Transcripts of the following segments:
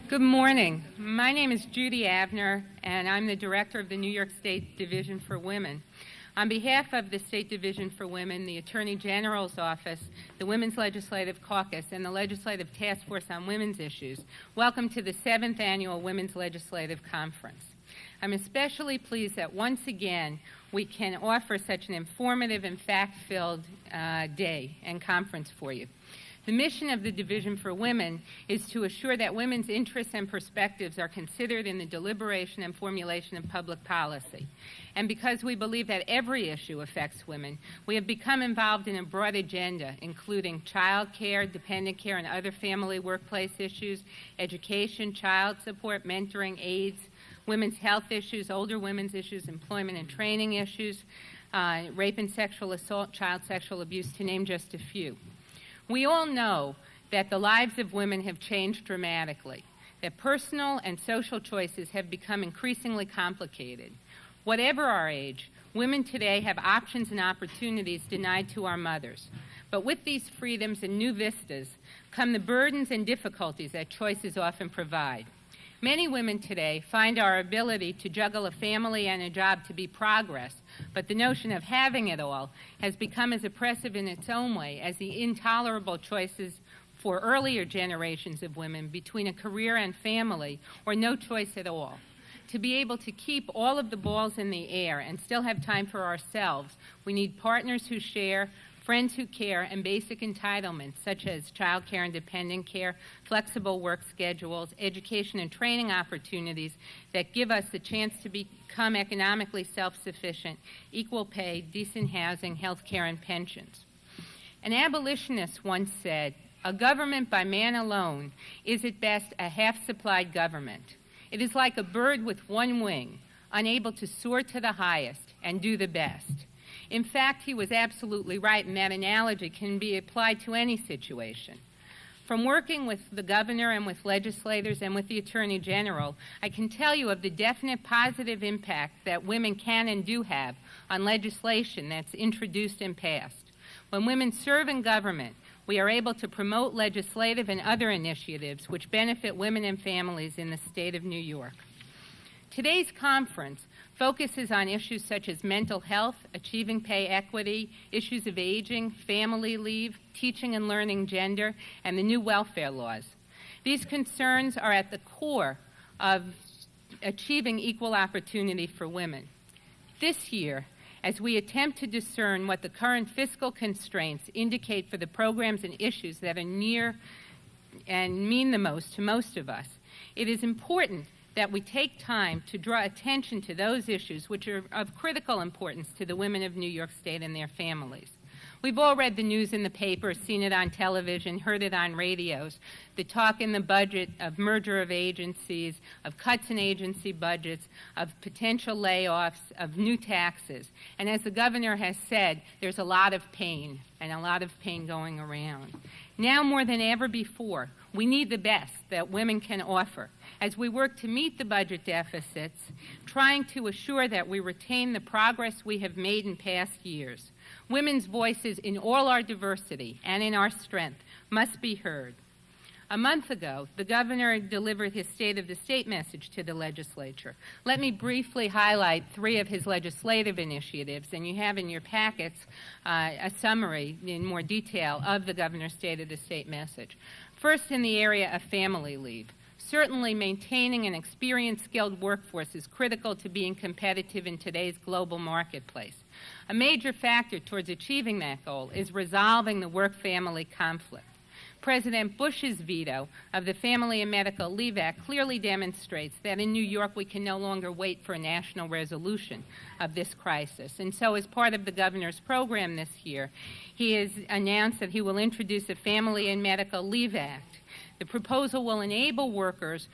Good morning. My name is Judy Avner, and I'm the Director of the New York State Division for Women. On behalf of the State Division for Women, the Attorney General's Office, the Women's Legislative Caucus, and the Legislative Task Force on Women's Issues, welcome to the 7th Annual Women's Legislative Conference. I'm especially pleased that once again we can offer such an informative and fact-filled day and conference for you. The mission of the Division for Women is to assure that women's interests and perspectives are considered in the deliberation and formulation of public policy. And because we believe that every issue affects women, we have become involved in a broad agenda, including child care, dependent care, and other family workplace issues, education, child support, mentoring, AIDS, women's health issues, older women's issues, employment and training issues, rape and sexual assault, child sexual abuse, to name just a few. We all know that the lives of women have changed dramatically, that personal and social choices have become increasingly complicated. Whatever our age, women today have options and opportunities denied to our mothers. But with these freedoms and new vistas come the burdens and difficulties that choices often provide. Many women today find our ability to juggle a family and a job to be progress, but the notion of having it all has become as oppressive in its own way as the intolerable choices for earlier generations of women between a career and family or no choice at all. To be able to keep all of the balls in the air and still have time for ourselves, we need partners who share, friends who care, and basic entitlements such as child care and dependent care, flexible work schedules, education and training opportunities that give us the chance to become economically self-sufficient, equal pay, decent housing, health care, and pensions. An abolitionist once said, "A government by man alone is at best a half-supplied government. It is like a bird with one wing, unable to soar to the highest and do the best." In fact, he was absolutely right, and that analogy can be applied to any situation. From working with the governor and with legislators and with the Attorney General, I can tell you of the definite positive impact that women can and do have on legislation that's introduced and passed. When women serve in government, we are able to promote legislative and other initiatives which benefit women and families in the state of New York. Today's conference focuses on issues such as mental health, achieving pay equity, issues of aging, family leave, teaching and learning gender, and the new welfare laws. These concerns are at the core of achieving equal opportunity for women. This year, as we attempt to discern what the current fiscal constraints indicate for the programs and issues that are near and mean the most to most of us, it is important that we take time to draw attention to those issues which are of critical importance to the women of New York State and their families. We've all read the news in the paper, seen it on television, heard it on radios, the talk in the budget of merger of agencies, of cuts in agency budgets, of potential layoffs, of new taxes. And as the governor has said, there's a lot of pain, and a lot of pain going around. Now more than ever before, we need the best that women can offer as we work to meet the budget deficits, trying to assure that we retain the progress we have made in past years. Women's voices in all our diversity and in our strength must be heard. A month ago, the governor delivered his State of the State message to the legislature. Let me briefly highlight 3 of his legislative initiatives, and you have in your packets a summary in more detail of the governor's State of the State message. First, in the area of family leave. Certainly, maintaining an experienced, skilled workforce is critical to being competitive in today's global marketplace. A major factor towards achieving that goal is resolving the work-family conflict. President Bush's veto of the Family and Medical Leave Act clearly demonstrates that in New York we can no longer wait for a national resolution of this crisis. And so as part of the governor's program this year, he has announced that he will introduce a Family and Medical Leave Act. The proposal will enable workers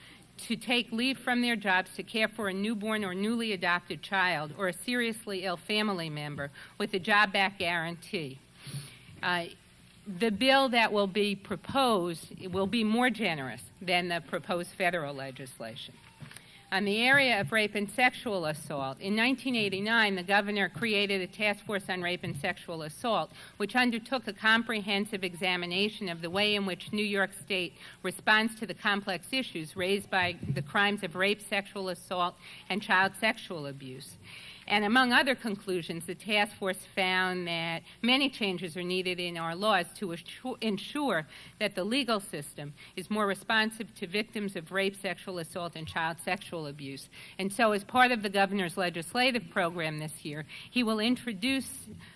to take leave from their jobs to care for a newborn or newly adopted child or a seriously ill family member with a job-back guarantee. The bill that will be proposed will be more generous than the proposed federal legislation. On the area of rape and sexual assault, in 1989, the governor created a task force on rape and sexual assault, which undertook a comprehensive examination of the way in which New York State responds to the complex issues raised by the crimes of rape, sexual assault, and child sexual abuse. And among other conclusions, the task force found that many changes are needed in our laws to ensure that the legal system is more responsive to victims of rape, sexual assault, and child sexual abuse. And so as part of the governor's legislative program this year, he will introduce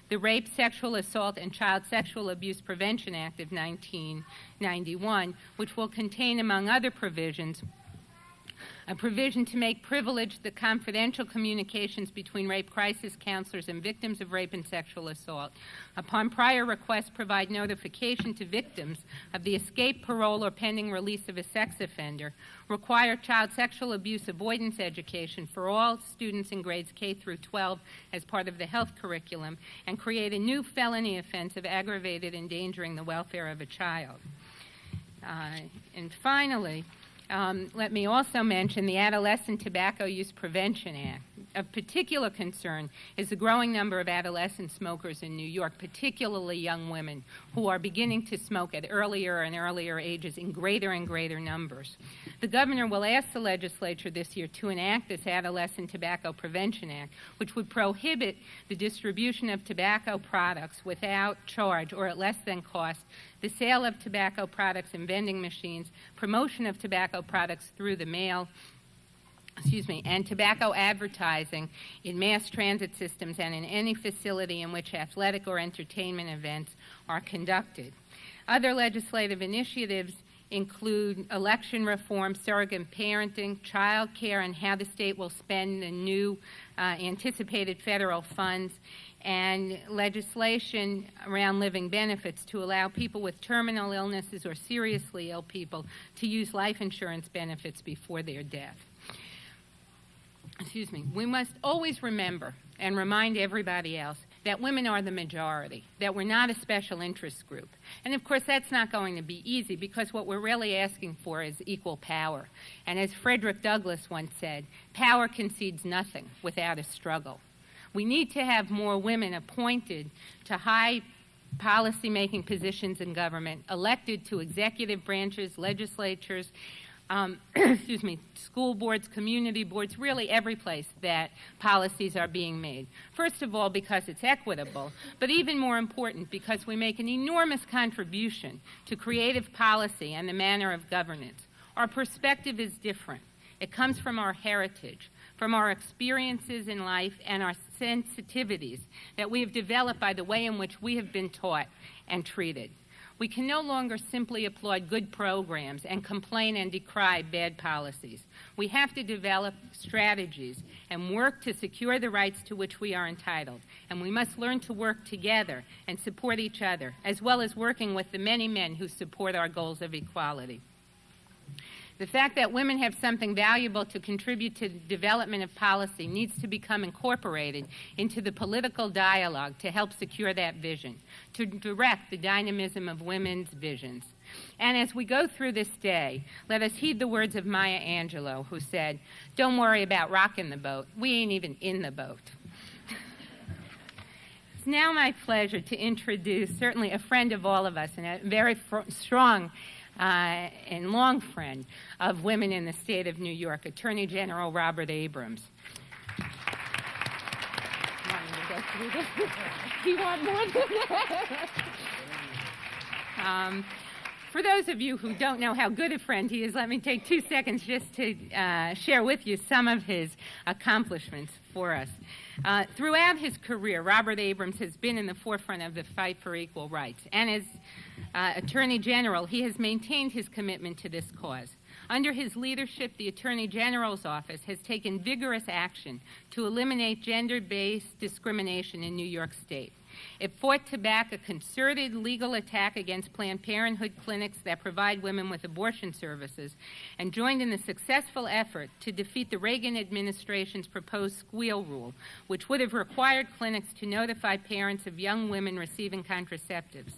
the Rape, Sexual Assault, and Child Sexual Abuse Prevention Act of 1991, which will contain, among other provisions, a provision to make privileged the confidential communications between rape crisis counselors and victims of rape and sexual assault. Upon prior request, provide notification to victims of the escape, parole, or pending release of a sex offender. Require child sexual abuse avoidance education for all students in grades K through 12 as part of the health curriculum, and create a new felony offense of aggravated endangering the welfare of a child. And finally, let me also mention the Adolescent Tobacco Use Prevention Act. Of particular concern is the growing number of adolescent smokers in New York, particularly young women, who are beginning to smoke at earlier and earlier ages in greater and greater numbers. The governor will ask the legislature this year to enact this Adolescent Tobacco Prevention Act, which would prohibit the distribution of tobacco products without charge or at less than cost, the sale of tobacco products in vending machines, promotion of tobacco products through the mail, and tobacco advertising in mass transit systems and in any facility in which athletic or entertainment events are conducted. Other legislative initiatives include election reform, surrogate parenting, child care, and how the state will spend the new anticipated federal funds, and legislation around living benefits to allow people with terminal illnesses or seriously ill people to use life insurance benefits before their death. We must always remember and remind everybody else that women are the majority, that we're not a special interest group. And of course that's not going to be easy, because what we're really asking for is equal power. And as Frederick Douglass once said, power concedes nothing without a struggle. We need to have more women appointed to high policy-making positions in government, elected to executive branches, legislatures, school boards, community boards, really every place that policies are being made. First of all, because it's equitable, but even more important, because we make an enormous contribution to creative policy and the manner of governance. Our perspective is different. It comes from our heritage, from our experiences in life, and our sensitivities that we have developed by the way in which we have been taught and treated. We can no longer simply applaud good programs and complain and decry bad policies. We have to develop strategies and work to secure the rights to which we are entitled. And we must learn to work together and support each other, as well as working with the many men who support our goals of equality. The fact that women have something valuable to contribute to the development of policy needs to become incorporated into the political dialogue to help secure that vision, to direct the dynamism of women's visions. And as we go through this day, let us heed the words of Maya Angelou, who said, "Don't worry about rocking the boat. We ain't even in the boat." It's now my pleasure to introduce certainly a friend of all of us and a very strong and long friend of women in the state of New York, Attorney General Robert Abrams. Do you want more than that? For those of you who don't know how good a friend he is, let me take 2 seconds just to share with you some of his accomplishments for us. Throughout his career, Robert Abrams has been in the forefront of the fight for equal rights. And as Attorney General, he has maintained his commitment to this cause. Under his leadership, the Attorney General's office has taken vigorous action to eliminate gender-based discrimination in New York State. It fought to back a concerted legal attack against Planned Parenthood clinics that provide women with abortion services, and joined in the successful effort to defeat the Reagan administration's proposed squeal rule, which would have required clinics to notify parents of young women receiving contraceptives.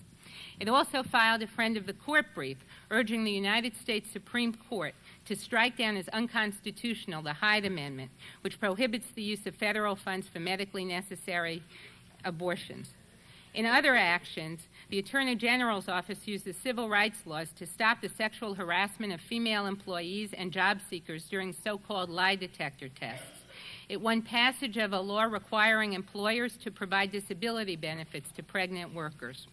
It also filed a friend of the court brief urging the United States Supreme Court to strike down as unconstitutional the Hyde Amendment, which prohibits the use of federal funds for medically necessary abortions. In other actions, the Attorney General's office used the civil rights laws to stop the sexual harassment of female employees and job seekers during so-called lie detector tests. It won passage of a law requiring employers to provide disability benefits to pregnant workers.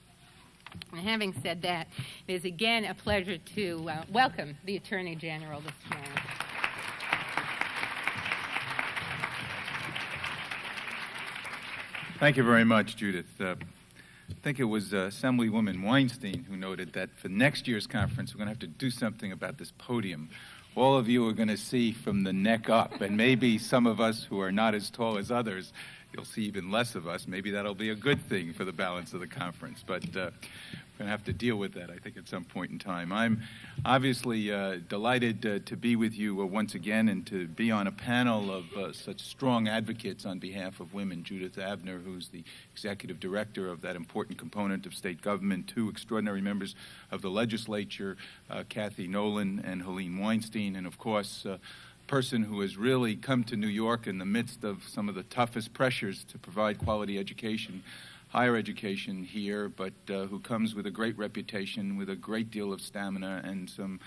And having said that, it is again a pleasure to welcome the Attorney General this morning. Thank you very much, Judith. I think it was Assemblywoman Weinstein who noted that for next year's conference, we're going to have to do something about this podium. All of you are going to see from the neck up, and maybe some of us who are not as tall as others, you'll see even less of us. Maybe that'll be a good thing for the balance of the conference, but we're going to have to deal with that, I think, at some point in time. I'm obviously delighted to be with you once again and to be on a panel of such strong advocates on behalf of women. Judy Avner, who's the executive director of that important component of state government, two extraordinary members of the legislature, Cathy Nolan and Helene Weinstein, and of course, person who has really come to New York in the midst of some of the toughest pressures to provide quality education, higher education here, but who comes with a great reputation, with a great deal of stamina and some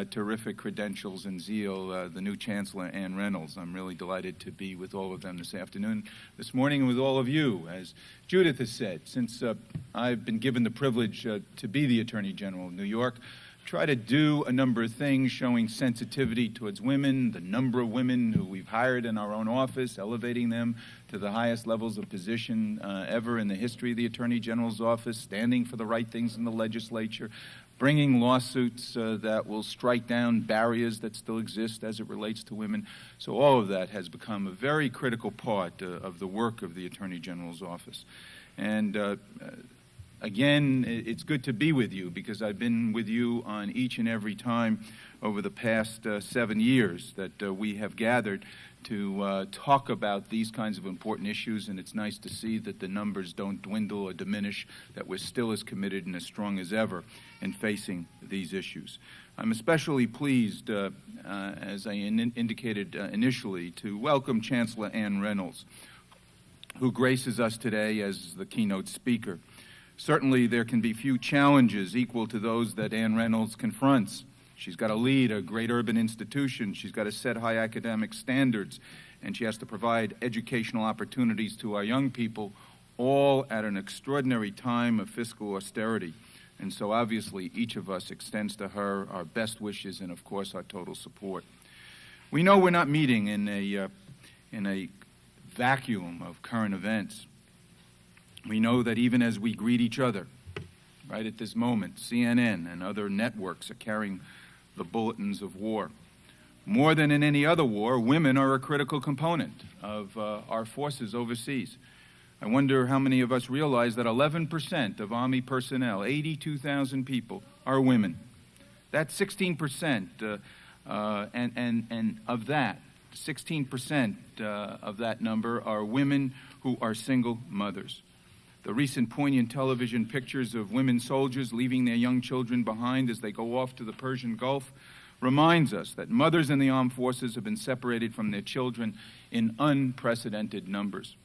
terrific credentials and zeal, the new Chancellor, Anne Reynolds. I'm really delighted to be with all of them this afternoon, this morning, and with all of you. As Judith has said, since I've been given the privilege to be the Attorney General of New York, try to do a number of things showing sensitivity towards women, the number of women who we've hired in our own office, elevating them to the highest levels of position ever in the history of the Attorney General's office, standing for the right things in the legislature, bringing lawsuits that will strike down barriers that still exist as it relates to women. So all of that has become a very critical part of the work of the Attorney General's office. And again, it's good to be with you because I've been with you on each and every time over the past 7 years that we have gathered to talk about these kinds of important issues, and it's nice to see that the numbers don't dwindle or diminish, that we're still as committed and as strong as ever in facing these issues. I'm especially pleased, as I indicated initially, to welcome Chancellor Anne Reynolds, who graces us today as the keynote speaker. Certainly, there can be few challenges equal to those that Anne Reynolds confronts. She's got to lead a great urban institution. She's got to set high academic standards, and she has to provide educational opportunities to our young people, all at an extraordinary time of fiscal austerity. And so, obviously, each of us extends to her our best wishes and, of course, our total support. We know we're not meeting in a vacuum of current events. We know that even as we greet each other, right at this moment, CNN and other networks are carrying the bulletins of war. More than in any other war, women are a critical component of our forces overseas. I wonder how many of us realize that 11% of Army personnel, 82,000 people, are women. That's 16%, and of that, 16% of that number are women who are single mothers. The recent poignant television pictures of women soldiers leaving their young children behind as they go off to the Persian Gulf reminds us that mothers in the armed forces have been separated from their children in unprecedented numbers.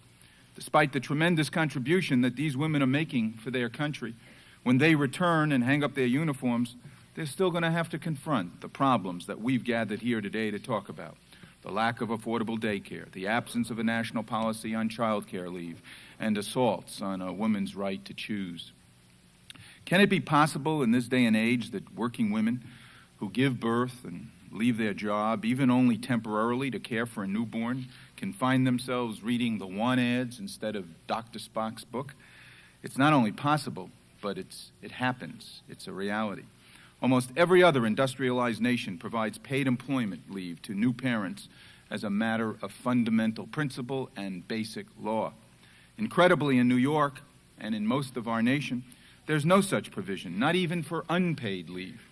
Despite the tremendous contribution that these women are making for their country, when they return and hang up their uniforms, they're still going to have to confront the problems that we've gathered here today to talk about. The lack of affordable daycare, the absence of a national policy on child care leave, and assaults on a woman's right to choose. Can it be possible in this day and age that working women who give birth and leave their job, even only temporarily to care for a newborn, can find themselves reading the want ads instead of Dr. Spock's book? It's not only possible, but it happens. It's a reality. Almost every other industrialized nation provides paid employment leave to new parents as a matter of fundamental principle and basic law. Incredibly, in New York and in most of our nation, there's no such provision, not even for unpaid leave.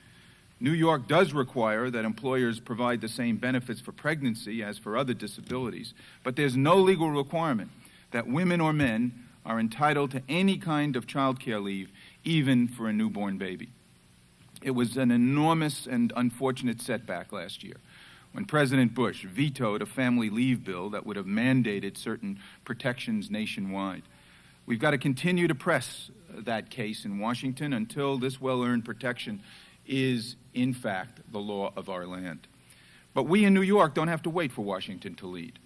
New York does require that employers provide the same benefits for pregnancy as for other disabilities, but there's no legal requirement that women or men are entitled to any kind of child care leave, even for a newborn baby. It was an enormous and unfortunate setback last year when President Bush vetoed a family leave bill that would have mandated certain protections nationwide. We've got to continue to press that case in Washington until this well-earned protection is, in fact, the law of our land. But we in New York don't have to wait for Washington to lead.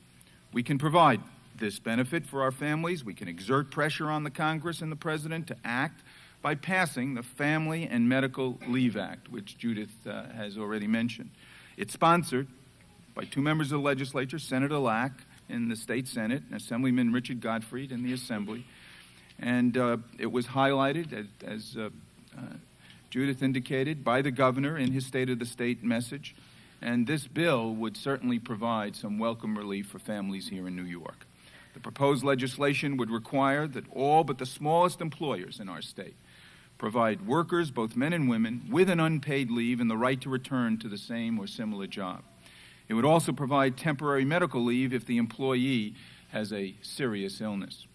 We can provide this benefit for our families. We can exert pressure on the Congress and the President to act by passing the Family and Medical Leave Act, which Judith has already mentioned. It's sponsored by two members of the legislature, Senator Lack in the state Senate, and Assemblyman Richard Gottfried in the Assembly. And it was highlighted, as Judith indicated, by the governor in his State of the State message. And this bill would certainly provide some welcome relief for families here in New York. The proposed legislation would require that all but the smallest employers in our state provide workers, both men and women, with an unpaid leave and the right to return to the same or similar job. It would also provide temporary medical leave if the employee has a serious illness.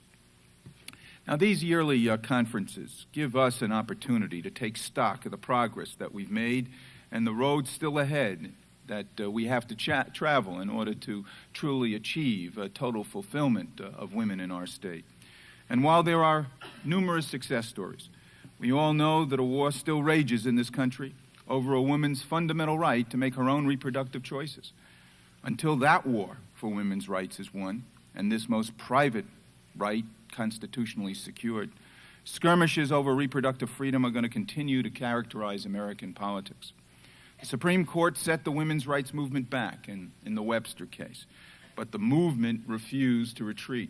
Now, these yearly conferences give us an opportunity to take stock of the progress that we've made and the road still ahead that we have to travel in order to truly achieve total fulfillment of women in our state. And while there are numerous success stories, we all know that a war still rages in this country over a woman's fundamental right to make her own reproductive choices. Until that war for women's rights is won, and this most private right constitutionally secured, skirmishes over reproductive freedom are going to continue to characterize American politics. The Supreme Court set the women's rights movement back in the Webster case, but the movement refused to retreat.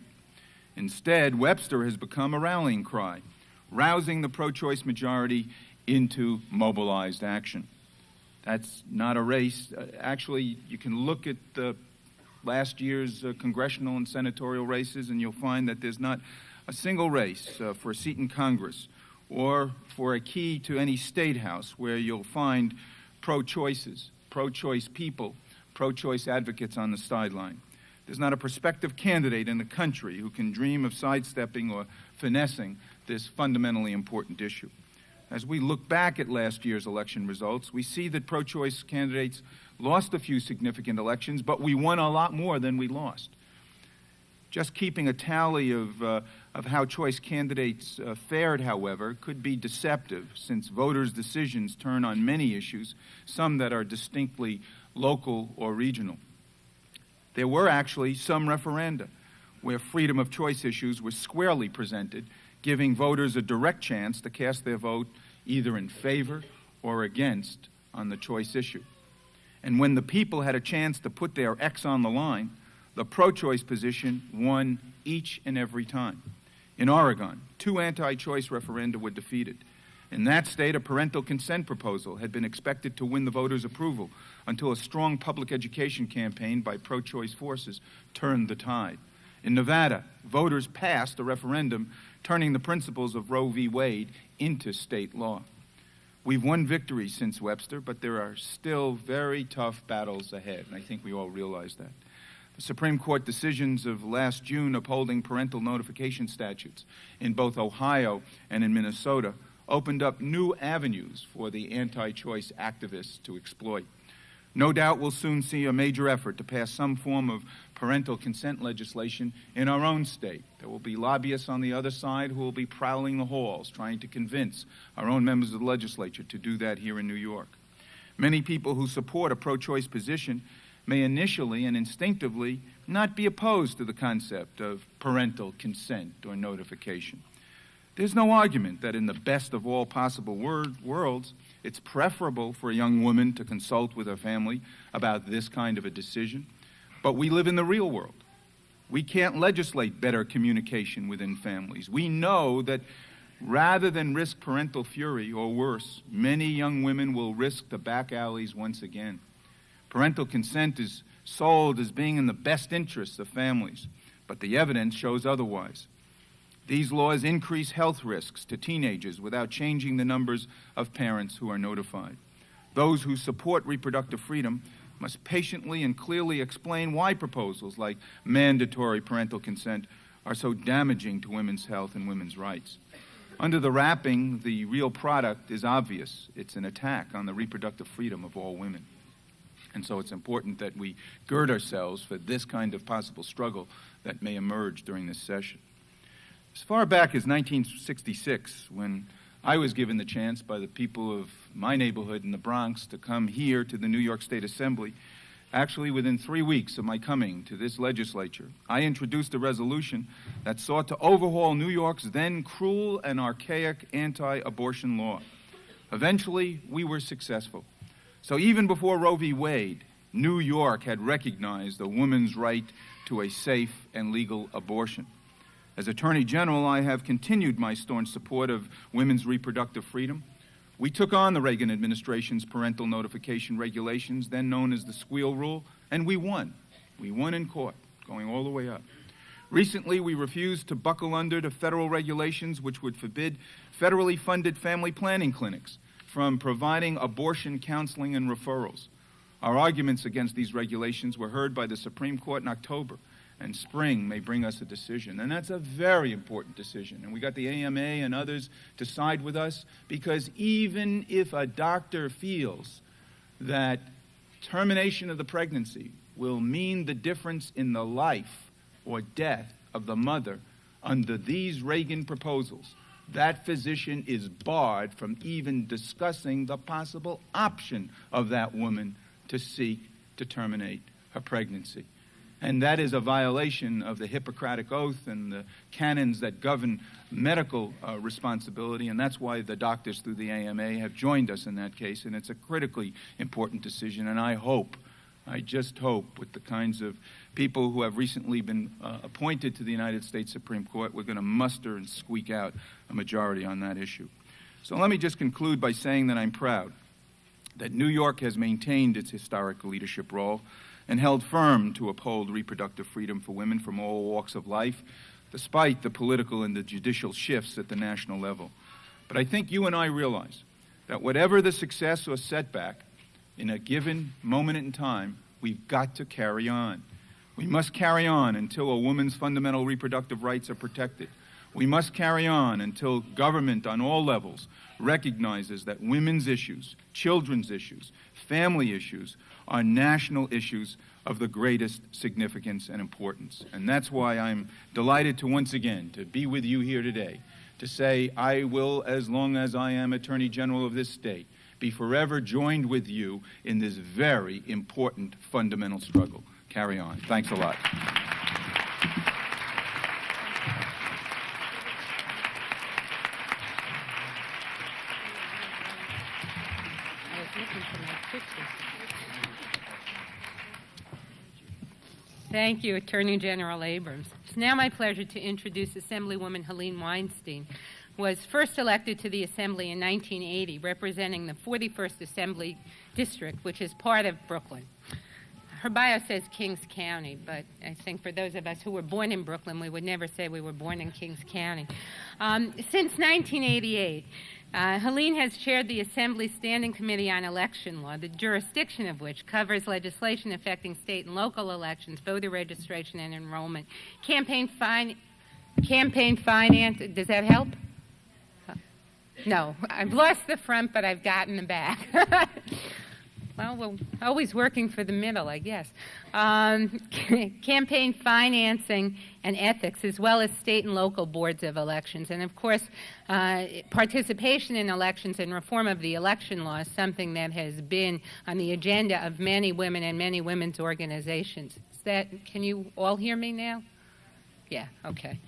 Instead, Webster has become a rallying cry, rousing the pro-choice majority into mobilized action. That's not a race. Actually, you can look at last year's congressional and senatorial races, and you'll find that there's not a single race for a seat in Congress or for a key to any state house where you'll find pro-choices, pro-choice people, pro-choice advocates on the sideline. There's not a prospective candidate in the country who can dream of sidestepping or finessing this fundamentally important issue. As we look back at last year's election results, we see that pro-choice candidates lost a few significant elections, but we won a lot more than we lost. Just keeping a tally of how choice candidates fared, however, could be deceptive, since voters' decisions turn on many issues, some that are distinctly local or regional. There were actually some referenda where freedom of choice issues were squarely presented, giving voters a direct chance to cast their vote either in favor or against on the choice issue. And when the people had a chance to put their X on the line, the pro-choice position won each and every time. In Oregon, 2 anti-choice referenda were defeated. In that state, a parental consent proposal had been expected to win the voters' approval until a strong public education campaign by pro-choice forces turned the tide. In Nevada, voters passed a referendum turning the principles of Roe v. Wade into state law. We've won victories since Webster, but there are still very tough battles ahead, and I think we all realize that. The Supreme Court decisions of last June upholding parental notification statutes in both Ohio and in Minnesota opened up new avenues for the anti-choice activists to exploit. No doubt we'll soon see a major effort to pass some form of parental consent legislation in our own state. There will be lobbyists on the other side who will be prowling the halls, trying to convince our own members of the legislature to do that here in New York. Many people who support a pro-choice position may initially and instinctively not be opposed to the concept of parental consent or notification. There's no argument that in the best of all possible worlds, it's preferable for a young woman to consult with her family about this kind of a decision. But we live in the real world. We can't legislate better communication within families. We know that rather than risk parental fury or worse, many young women will risk the back alleys once again. Parental consent is sold as being in the best interests of families, but the evidence shows otherwise. These laws increase health risks to teenagers without changing the numbers of parents who are notified. Those who support reproductive freedom must patiently and clearly explain why proposals like mandatory parental consent are so damaging to women's health and women's rights. Under the wrapping, the real product is obvious. It's an attack on the reproductive freedom of all women. And so it's important that we gird ourselves for this kind of possible struggle that may emerge during this session. As far back as 1966, when I was given the chance by the people of my neighborhood in the Bronx to come here to the New York State Assembly, actually within 3 weeks of my coming to this legislature, I introduced a resolution that sought to overhaul New York's then cruel and archaic anti-abortion law. Eventually, we were successful. So even before Roe v. Wade, New York had recognized a woman's right to a safe and legal abortion. As Attorney General, I have continued my staunch support of women's reproductive freedom. We took on the Reagan administration's parental notification regulations, then known as the Squeal Rule, and we won. We won in court, going all the way up. Recently, we refused to buckle under to federal regulations which would forbid federally funded family planning clinics from providing abortion counseling and referrals. Our arguments against these regulations were heard by the Supreme Court in October, and spring may bring us a decision. And that's a very important decision. And we got the AMA and others to side with us, because even if a doctor feels that termination of the pregnancy will mean the difference in the life or death of the mother under these Reagan proposals, that physician is barred from even discussing the possible option of that woman to seek to terminate her pregnancy. And that is a violation of the Hippocratic Oath and the canons that govern medical responsibility, and that's why the doctors through the AMA have joined us in that case, and it's a critically important decision, and I just hope, with the kinds of people who have recently been appointed to the United States Supreme Court, we're going to muster and squeak out a majority on that issue. So let me just conclude by saying that I'm proud that New York has maintained its historic leadership role and held firm to uphold reproductive freedom for women from all walks of life, despite the political and the judicial shifts at the national level. But I think you and I realize that whatever the success or setback in a given moment in time, we've got to carry on. We must carry on until a woman's fundamental reproductive rights are protected. We must carry on until government on all levels recognizes that women's issues, children's issues, family issues are national issues of the greatest significance and importance. And that's why I'm delighted to once again to be with you here today, to say I will, as long as I am Attorney General of this state, be forever joined with you in this very important fundamental struggle. Carry on. Thanks a lot. Thank you, Attorney General Abrams. It's now my pleasure to introduce Assemblywoman Helene Weinstein, who was first elected to the Assembly in 1980, representing the 41st Assembly District, which is part of Brooklyn. Her bio says Kings County, but I think for those of us who were born in Brooklyn, we would never say we were born in Kings County. Since 1988, Helene has chaired the Assembly Standing Committee on Election Law, the jurisdiction of which covers legislation affecting state and local elections, voter registration and enrollment, campaign finance. Does that help? No, I've lost the front, but I've gotten the back. Well, we're always working for the middle, I guess. Campaign financing and ethics, as well as state and local boards of elections. And, of course, participation in elections and reform of the election law is something that has been on the agenda of many women and many women's organizations. Can you all hear me now? Yeah, okay.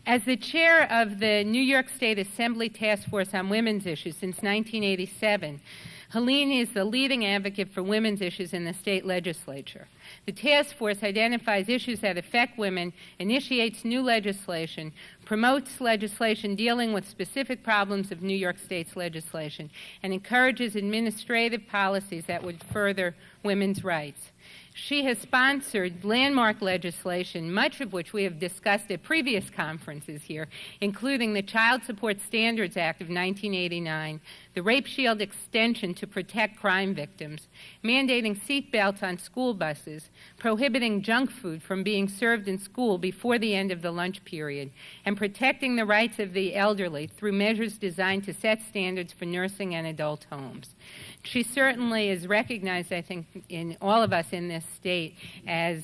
As the chair of the New York State Assembly Task Force on Women's Issues since 1987, Helene is the leading advocate for women's issues in the state legislature. The task force identifies issues that affect women, initiates new legislation, promotes legislation dealing with specific problems of New York State's legislation, and encourages administrative policies that would further women's rights. She has sponsored landmark legislation, much of which we have discussed at previous conferences here, including the Child Support Standards Act of 1989, the Rape Shield extension to protect crime victims, mandating seat belts on school buses, prohibiting junk food from being served in school before the end of the lunch period, and protecting the rights of the elderly through measures designed to set standards for nursing and adult homes. She certainly is recognized, I think, in all of us in this state as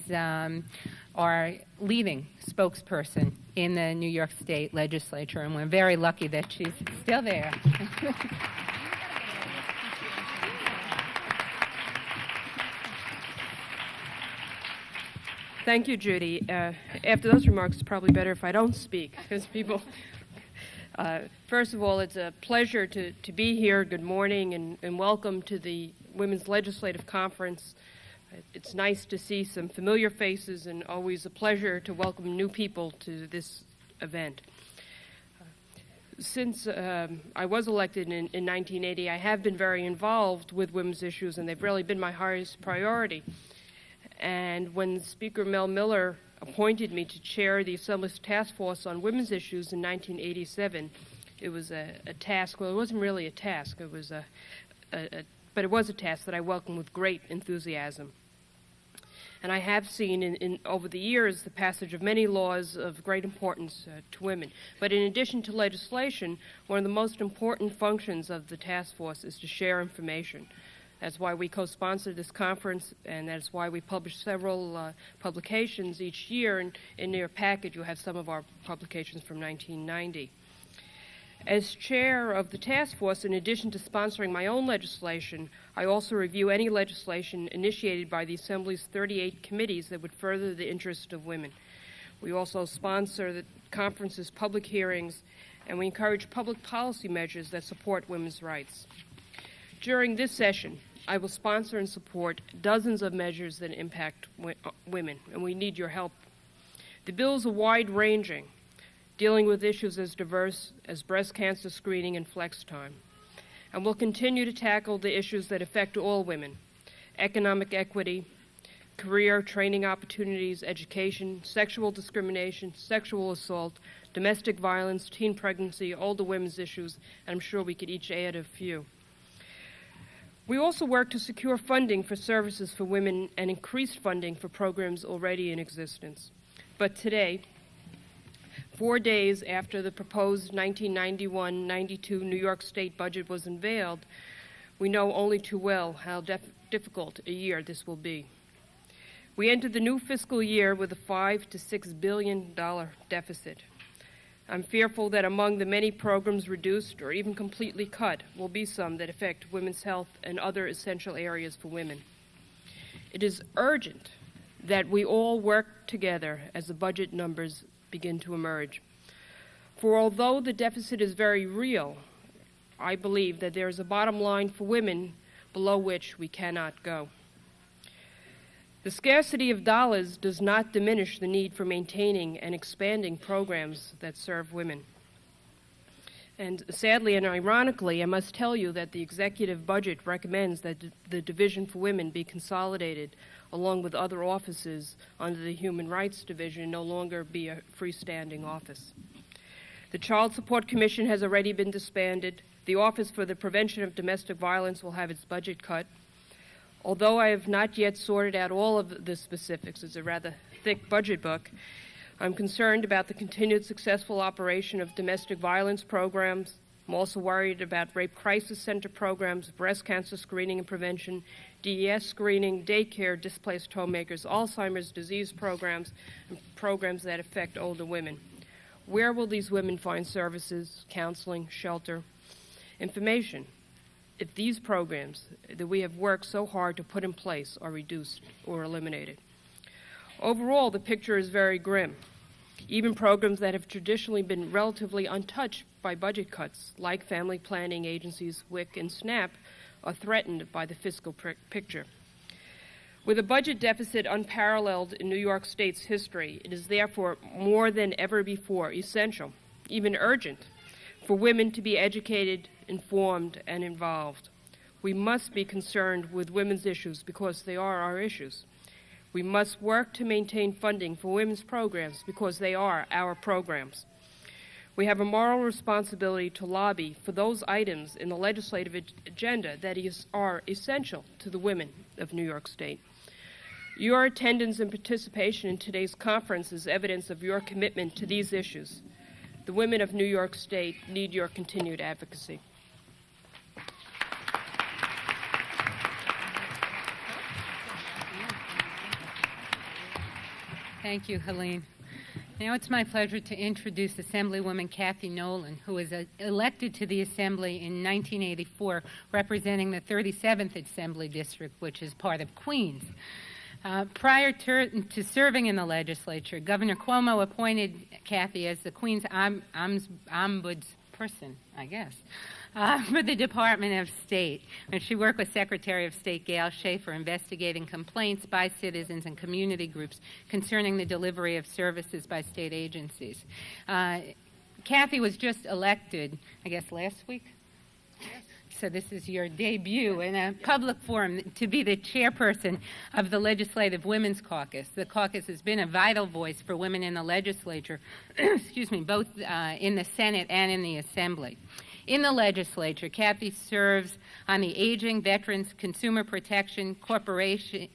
our leading spokesperson in the New York State legislature, and we're very lucky that she's still there. Thank you, Judy. After those remarks, it's probably better if I don't speak, because people... first of all, it's a pleasure to be here. Good morning, and welcome to the Women's Legislative Conference. It's nice to see some familiar faces, and always a pleasure to welcome new people to this event. Since I was elected in 1980, I have been very involved with women's issues, and they've really been my highest priority. And when Speaker Mel Miller appointed me to chair the Assembly's Task Force on Women's Issues in 1987, it was a task. Well, it wasn't really a task. It was but it was a task that I welcomed with great enthusiasm. And I have seen over the years the passage of many laws of great importance to women. But in addition to legislation, one of the most important functions of the task force is to share information. That's why we co-sponsor this conference, and that's why we publish several publications each year. And in your packet, you have some of our publications from 1990. As chair of the task force, in addition to sponsoring my own legislation, I also review any legislation initiated by the Assembly's 38 committees that would further the interest of women. We also sponsor the conference's public hearings, and we encourage public policy measures that support women's rights. During this session, I will sponsor and support dozens of measures that impact women, and we need your help. The bills are wide-ranging, dealing with issues as diverse as breast cancer screening and flex time. And we'll continue to tackle the issues that affect all women: economic equity, career training opportunities, education, sexual discrimination, sexual assault, domestic violence, teen pregnancy, older women's issues, and I'm sure we could each add a few. We also work to secure funding for services for women and increased funding for programs already in existence. But today, 4 days after the proposed 1991-92 New York State budget was unveiled, we know only too well how difficult a year this will be. We entered the new fiscal year with a $5 to $6 billion deficit. I'm fearful that among the many programs reduced or even completely cut will be some that affect women's health and other essential areas for women. It is urgent that we all work together as the budget numbers begin to emerge. For although the deficit is very real, I believe that there is a bottom line for women below which we cannot go. The scarcity of dollars does not diminish the need for maintaining and expanding programs that serve women. And sadly and ironically, I must tell you that the executive budget recommends that the Division for Women be consolidated along with other offices under the Human Rights Division and no longer be a freestanding office. The Child Support Commission has already been disbanded. The Office for the Prevention of Domestic Violence will have its budget cut. Although I have not yet sorted out all of the specifics, it's a rather thick budget book, I'm concerned about the continued successful operation of domestic violence programs. I'm also worried about rape crisis center programs, breast cancer screening and prevention, DES screening, daycare, displaced homemakers, Alzheimer's disease programs, and programs that affect older women. Where will these women find services, counseling, shelter, information, if these programs that we have worked so hard to put in place are reduced or eliminated? Overall, the picture is very grim. Even programs that have traditionally been relatively untouched by budget cuts, like family planning agencies WIC and SNAP, are threatened by the fiscal picture. With a budget deficit unparalleled in New York State's history, it is therefore more than ever before essential, even urgent, for women to be educated, informed, and involved. We must be concerned with women's issues because they are our issues. We must work to maintain funding for women's programs because they are our programs. We have a moral responsibility to lobby for those items in the legislative agenda that are essential to the women of New York State. Your attendance and participation in today's conference is evidence of your commitment to these issues. The women of New York State need your continued advocacy. Thank you, Helene. Now it's my pleasure to introduce Assemblywoman Cathy Nolan, who was elected to the Assembly in 1984, representing the 37th Assembly District, which is part of Queens. Prior to serving in the legislature, Governor Cuomo appointed Cathy as the Queens ombudsperson, I guess, for the Department of State. And she worked with Secretary of State Gail Schaefer, investigating complaints by citizens and community groups concerning the delivery of services by state agencies. Cathy was just elected, I guess, last week? Yes. So this is your debut in a public forum to be the chairperson of the Legislative Women's Caucus. The caucus has been a vital voice for women in the legislature, excuse me, both in the Senate and in the Assembly. In the legislature, Cathy serves on the Aging, Veterans, Consumer Protection, Corporations,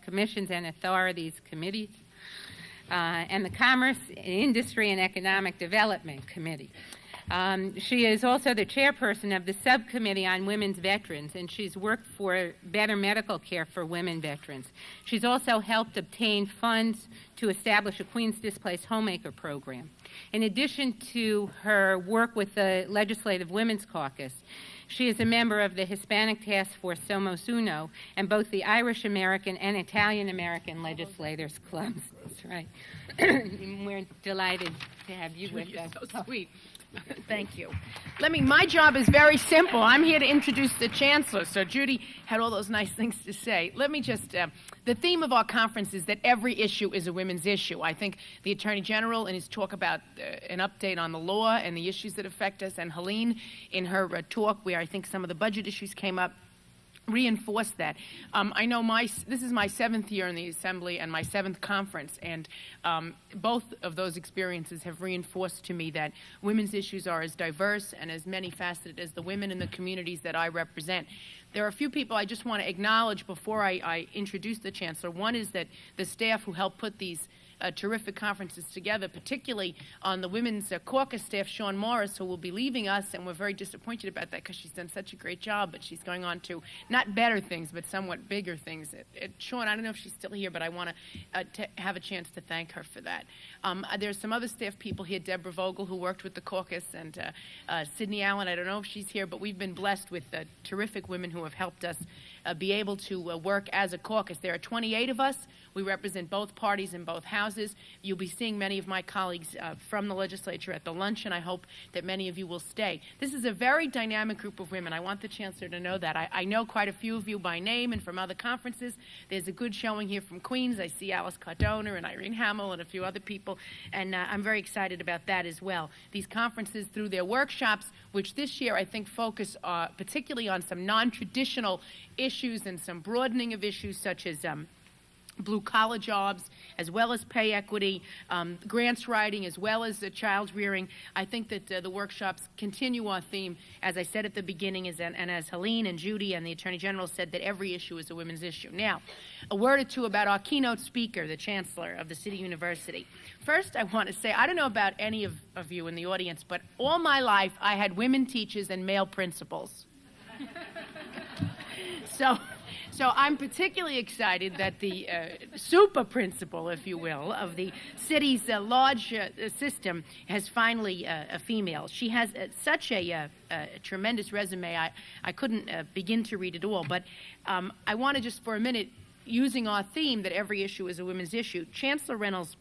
Commissions, and Authorities Committees, and the Commerce, Industry, and Economic Development Committee. She is also the chairperson of the Subcommittee on Women's Veterans, and she's worked for better medical care for women veterans. She's also helped obtain funds to establish a Queens Displaced Homemaker program. In addition to her work with the Legislative Women's Caucus, she is a member of the Hispanic Task Force Somos Uno and both the Irish American and Italian American Legislators Clubs. That's right. We're delighted to have you with us. You're so sweet. Thank you. My job is very simple. I'm here to introduce the Chancellor. So Judy had all those nice things to say. Let me just, the theme of our conference is that every issue is a women's issue. I think the Attorney General in his talk about an update on the law and the issues that affect us, and Helene in her talk where I think some of the budget issues came up, reinforce that. I know this is my 7th year in the Assembly and my 7th conference, and both of those experiences have reinforced to me that women's issues are as diverse and as many-faceted as the women in the communities that I represent. There are a few people I just want to acknowledge before I introduce the Chancellor. One is that the staff who helped put these terrific conferences together, particularly on the Women's Caucus staff, Sean Morris, who will be leaving us, and we're very disappointed about that because she's done such a great job, but she's going on to not better things, but somewhat bigger things. Sean, I don't know if she's still here, but I want to have a chance to thank her for that. There's some other staff people here, Deborah Vogel, who worked with the caucus, and Sydney Allen, I don't know if she's here, but we've been blessed with terrific women who have helped us be able to work as a caucus. There are 28 of us. We represent both parties in both houses. You'll be seeing many of my colleagues from the legislature at the lunch, and I hope that many of you will stay. This is a very dynamic group of women. I want the Chancellor to know that. I know quite a few of you by name and from other conferences. There's a good showing here from Queens. I see Alice Cardona and Irene Hamill and a few other people, and I'm very excited about that as well. These conferences, through their workshops, which this year I think focus particularly on some non-traditional issues and some broadening of issues such as blue-collar jobs, as well as pay equity, grants writing, as well as child rearing. I think that the workshops continue our theme, as I said at the beginning, and as Helene and Judy and the Attorney General said, that every issue is a women's issue. Now, a word or two about our keynote speaker, the Chancellor of the City University. First, I want to say, I don't know about any of you in the audience, but all my life I had women teachers and male principals. So I'm particularly excited that the super principal, if you will, of the city's large system has finally a female. She has such a tremendous resume. I couldn't begin to read it all, but I want to just for a minute, using our theme that every issue is a women's issue, Chancellor Reynolds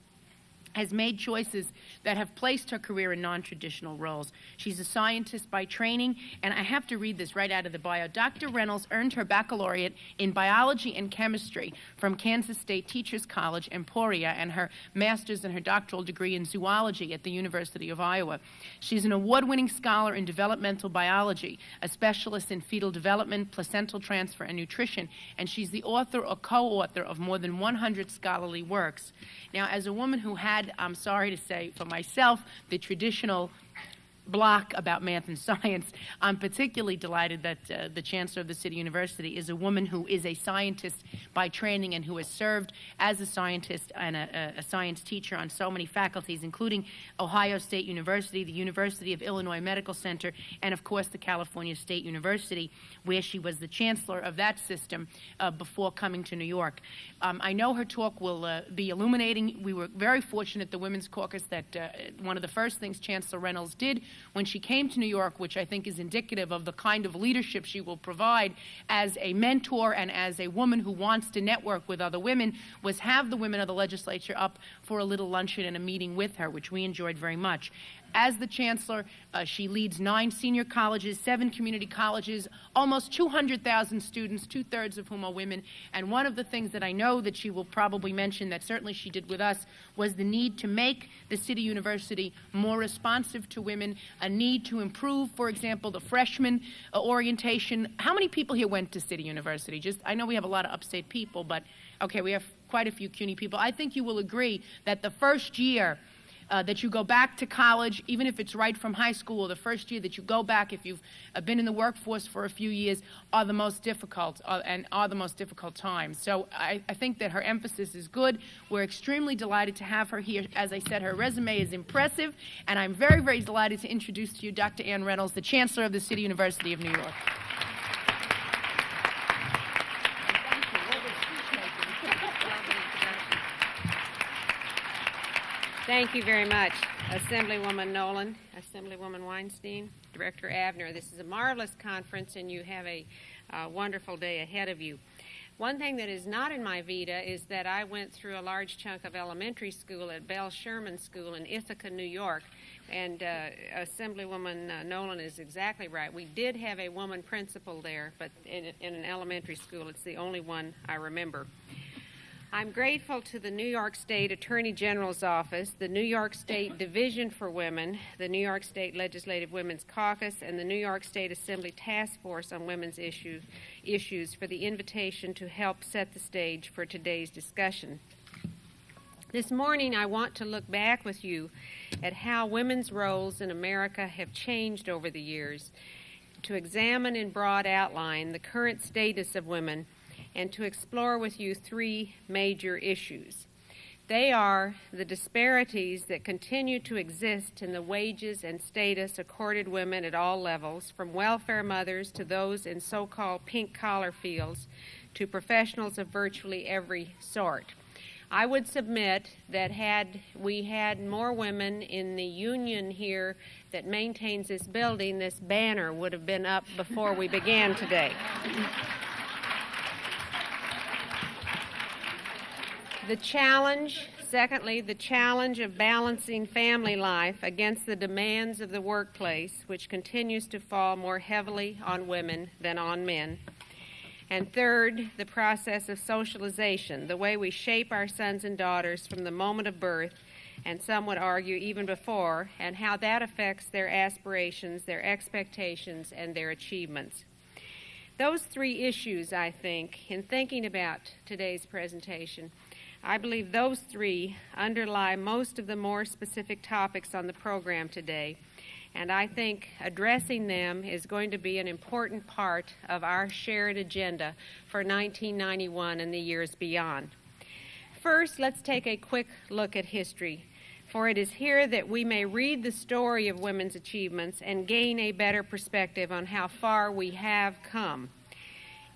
has made choices that have placed her career in non-traditional roles. She's a scientist by training, and I have to read this right out of the bio. Dr. Reynolds earned her baccalaureate in biology and chemistry from Kansas State Teachers College, Emporia, and her master's and her doctoral degree in zoology at the University of Iowa. She's an award-winning scholar in developmental biology, a specialist in fetal development, placental transfer, and nutrition, and she's the author or co-author of more than 100 scholarly works. Now, as a woman who had, I'm sorry to say for myself, the traditional block about math and science. I'm particularly delighted that the Chancellor of the City University is a woman who is a scientist by training and who has served as a scientist and a science teacher on so many faculties, including Ohio State University, the University of Illinois Medical Center, and of course the California State University, where she was the chancellor of that system before coming to New York. I know her talk will be illuminating. We were very fortunate at the Women's Caucus that one of the first things Chancellor Reynolds did when she came to New York, which I think is indicative of the kind of leadership she will provide as a mentor and as a woman who wants to network with other women, was have the women of the legislature up for a little luncheon and a meeting with her, which we enjoyed very much. As the Chancellor, she leads 9 senior colleges, 7 community colleges, almost 200,000 students, 2/3 of whom are women. And one of the things that I know that she will probably mention, that certainly she did with us, was the need to make the City University more responsive to women, a need to improve, for example, the freshman orientation. How many people here went to City University? I know we have a lot of upstate people, but okay, we have quite a few CUNY people. I think you will agree that the first year that you go back to college, even if it's right from high school, or the first year that you go back, if you've been in the workforce for a few years, are the most difficult and are the most difficult times. So I think that her emphasis is good. We're extremely delighted to have her here. As I said, her resume is impressive, and I'm very, very delighted to introduce to you Dr. Ann Reynolds, the Chancellor of the City University of New York. Thank you very much, Assemblywoman Nolan, Assemblywoman Weinstein, Director Avner. This is a marvelous conference, and you have a wonderful day ahead of you. One thing that is not in my vita is that I went through a large chunk of elementary school at Bell Sherman School in Ithaca, New York, and Assemblywoman Nolan is exactly right. We did have a woman principal there, but in an elementary school. It's the only one I remember. I'm grateful to the New York State Attorney General's Office, the New York State Division for Women, the New York State Legislative Women's Caucus, and the New York State Assembly Task Force on Women's Issues for the invitation to help set the stage for today's discussion. This morning, I want to look back with you at how women's roles in America have changed over the years, to examine in broad outline the current status of women, and to explore with you 3 major issues. They are the disparities that continue to exist in the wages and status accorded women at all levels, from welfare mothers to those in so-called pink-collar fields to professionals of virtually every sort. I would submit that had we had more women in the union here that maintains this building, this banner would have been up before we began today. Secondly, the challenge of balancing family life against the demands of the workplace, which continues to fall more heavily on women than on men. And third, the process of socialization, the way we shape our sons and daughters from the moment of birth, and some would argue even before, and how that affects their aspirations, their expectations, and their achievements. Those 3 issues, I think, in thinking about today's presentation, I believe those 3 underlie most of the more specific topics on the program today, and I think addressing them is going to be an important part of our shared agenda for 1991 and the years beyond. First, let's take a quick look at history, for it is here that we may read the story of women's achievements and gain a better perspective on how far we have come.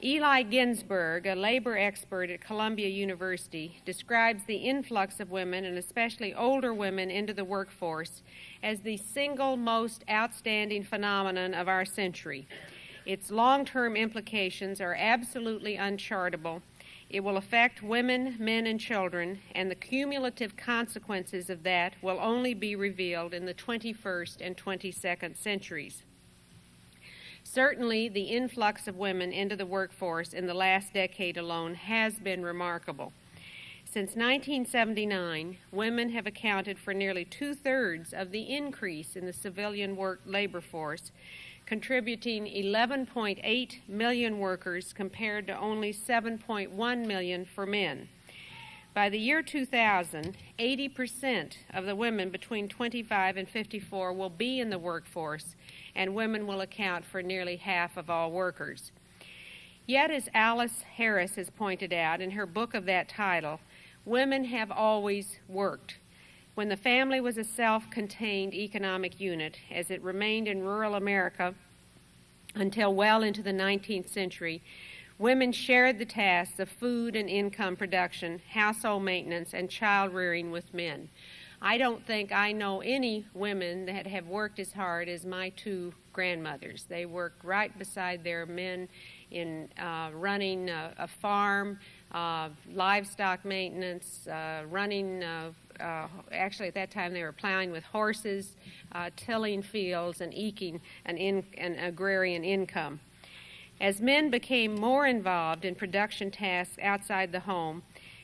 Eli Ginsberg, a labor expert at Columbia University, describes the influx of women, and especially older women, into the workforce as the single most outstanding phenomenon of our century. Its long-term implications are absolutely unchartable. It will affect women, men, and children, and the cumulative consequences of that will only be revealed in the 21st and 22nd centuries. Certainly, the influx of women into the workforce in the last decade alone has been remarkable. Since 1979, women have accounted for nearly 2/3 of the increase in the civilian labor force, contributing 11.8 million workers compared to only 7.1 million for men. By the year 2000, 80% of the women between 25 and 54 will be in the workforce, and women will account for nearly half of all workers. Yet, as Alice Harris has pointed out in her book of that title, women have always worked. When the family was a self-contained economic unit, as it remained in rural America until well into the 19th century, women shared the tasks of food and income production, household maintenance, and child rearing with men. I don't think I know any women that have worked as hard as my two grandmothers. They worked right beside their men in running a farm, livestock maintenance, running, actually at that time they were plowing with horses, tilling fields, and eking an agrarian income. As men became more involved in production tasks outside the home,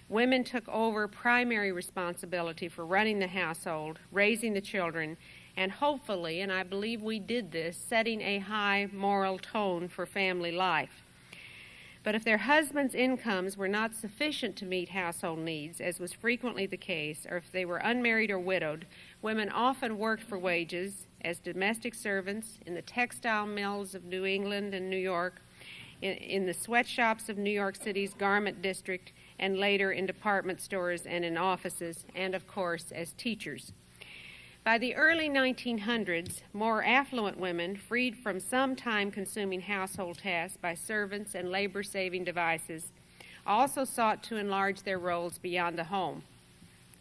women took over primary responsibility for running the household, raising the children, and hopefully, and I believe we did this, setting a high moral tone for family life. But if their husbands' incomes were not sufficient to meet household needs, as was frequently the case, or if they were unmarried or widowed, women often worked for wages as domestic servants in the textile mills of New England and New York, in the sweatshops of New York City's garment district, and later in department stores and in offices, and of course as teachers. By the early 1900s, more affluent women, freed from some time-consuming household tasks by servants and labor-saving devices, also sought to enlarge their roles beyond the home.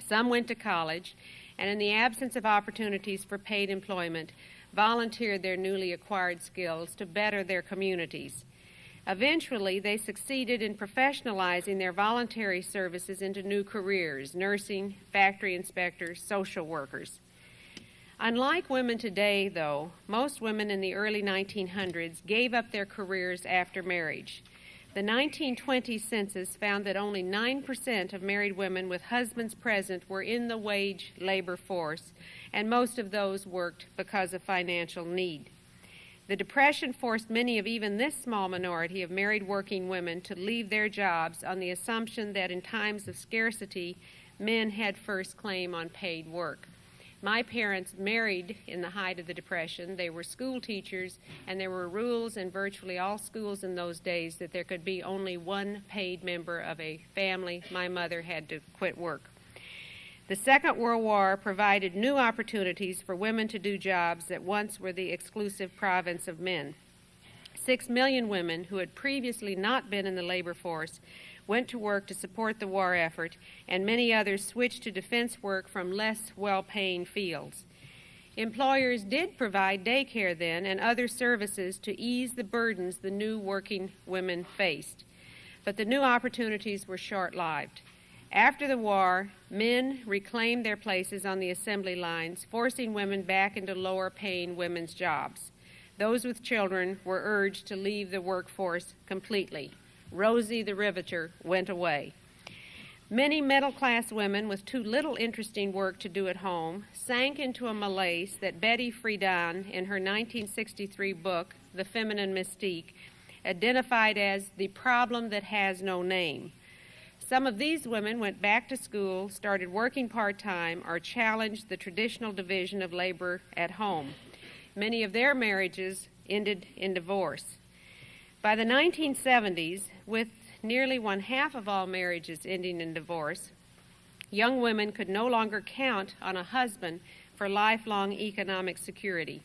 Some went to college, and in the absence of opportunities for paid employment, volunteered their newly acquired skills to better their communities. Eventually, they succeeded in professionalizing their voluntary services into new careers: nursing, factory inspectors, social workers. Unlike women today, though, most women in the early 1900s gave up their careers after marriage. The 1920 census found that only 9% of married women with husbands present were in the wage labor force, and most of those worked because of financial need. The Depression forced many of even this small minority of married working women to leave their jobs on the assumption that in times of scarcity, men had first claim on paid work. My parents married in the height of the Depression. They were school teachers, and there were rules in virtually all schools in those days that there could be only one paid member of a family. My mother had to quit work. The Second World War provided new opportunities for women to do jobs that once were the exclusive province of men. 6 million women who had previously not been in the labor force went to work to support the war effort, and many others switched to defense work from less well-paying fields. Employers did provide daycare then and other services to ease the burdens the new working women faced. But the new opportunities were short-lived. After the war, men reclaimed their places on the assembly lines, forcing women back into lower-paying women's jobs. Those with children were urged to leave the workforce completely. Rosie the Riveter went away. Many middle-class women with too little interesting work to do at home sank into a malaise that Betty Friedan, in her 1963 book, The Feminine Mystique, identified as the problem that has no name. Some of these women went back to school, started working part-time, or challenged the traditional division of labor at home. Many of their marriages ended in divorce. By the 1970s, with nearly one-half of all marriages ending in divorce, young women could no longer count on a husband for lifelong economic security.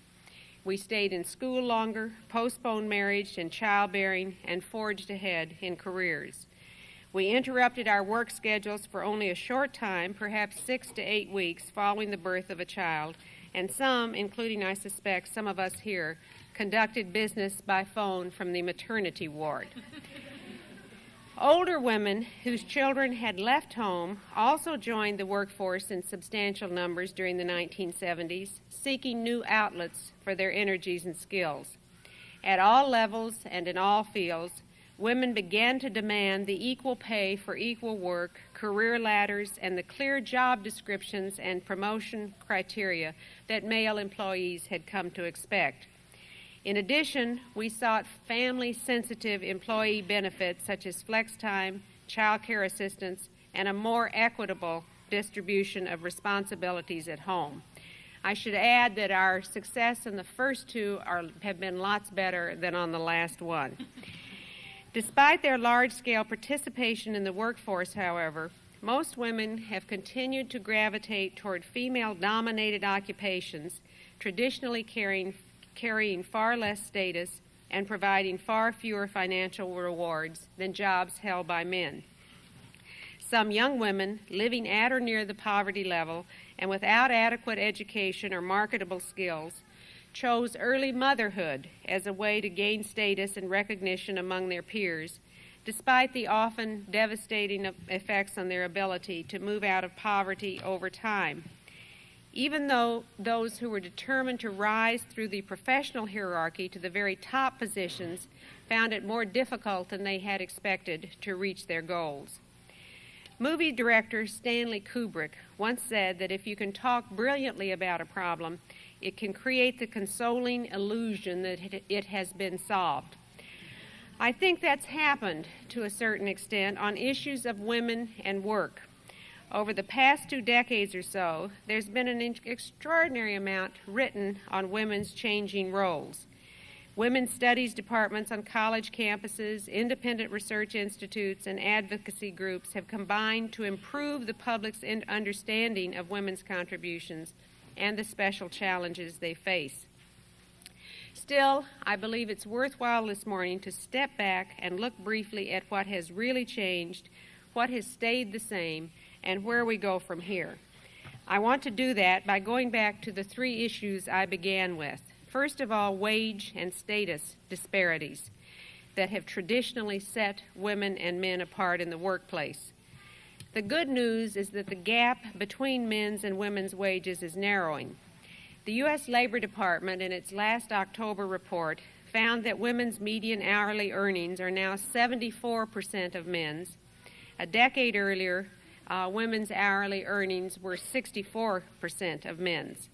We stayed in school longer, postponed marriage and childbearing, and forged ahead in careers. We interrupted our work schedules for only a short time, perhaps 6 to 8 weeks following the birth of a child, and some, including I suspect some of us here, conducted business by phone from the maternity ward. Older women whose children had left home also joined the workforce in substantial numbers during the 1970s, seeking new outlets for their energies and skills. At all levels and in all fields, women began to demand the equal pay for equal work, career ladders, and the clear job descriptions and promotion criteria that male employees had come to expect. In addition, we sought family-sensitive employee benefits such as flex time, child care assistance, and a more equitable distribution of responsibilities at home. I should add that our success in the first two have been lots better than on the last one. Despite their large-scale participation in the workforce, however, most women have continued to gravitate toward female-dominated occupations, traditionally carrying far less status and providing far fewer financial rewards than jobs held by men. Some young women living at or near the poverty level and without adequate education or marketable skills chose early motherhood as a way to gain status and recognition among their peers, despite the often devastating effects on their ability to move out of poverty over time. Even though those who were determined to rise through the professional hierarchy to the very top positions found it more difficult than they had expected to reach their goals. Movie director Stanley Kubrick once said that if you can talk brilliantly about a problem, it can create the consoling illusion that it has been solved. I think that's happened to a certain extent on issues of women and work. Over the past 2 decades or so, there's been an extraordinary amount written on women's changing roles. Women's studies departments on college campuses, independent research institutes, and advocacy groups have combined to improve the public's understanding of women's contributions and the special challenges they face. Still, I believe it's worthwhile this morning to step back and look briefly at what has really changed, what has stayed the same, and where we go from here. I want to do that by going back to the 3 issues I began with. First of all, wage and status disparities that have traditionally set women and men apart in the workplace. The good news is that the gap between men's and women's wages is narrowing. The U.S. Labor Department, in its last October report, found that women's median hourly earnings are now 74% of men's. A decade earlier, women's hourly earnings were 64% of men's.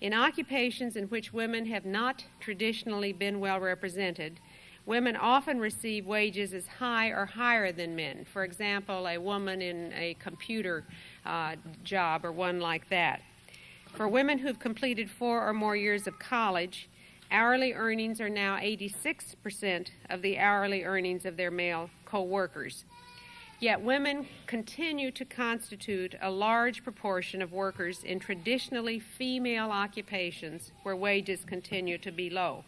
In occupations in which women have not traditionally been well represented, women often receive wages as high or higher than men. For example, a woman in a computer job or one like that. For women who've completed 4 or more years of college, hourly earnings are now 86% of the hourly earnings of their male co-workers. Yet women continue to constitute a large proportion of workers in traditionally female occupations where wages continue to be low.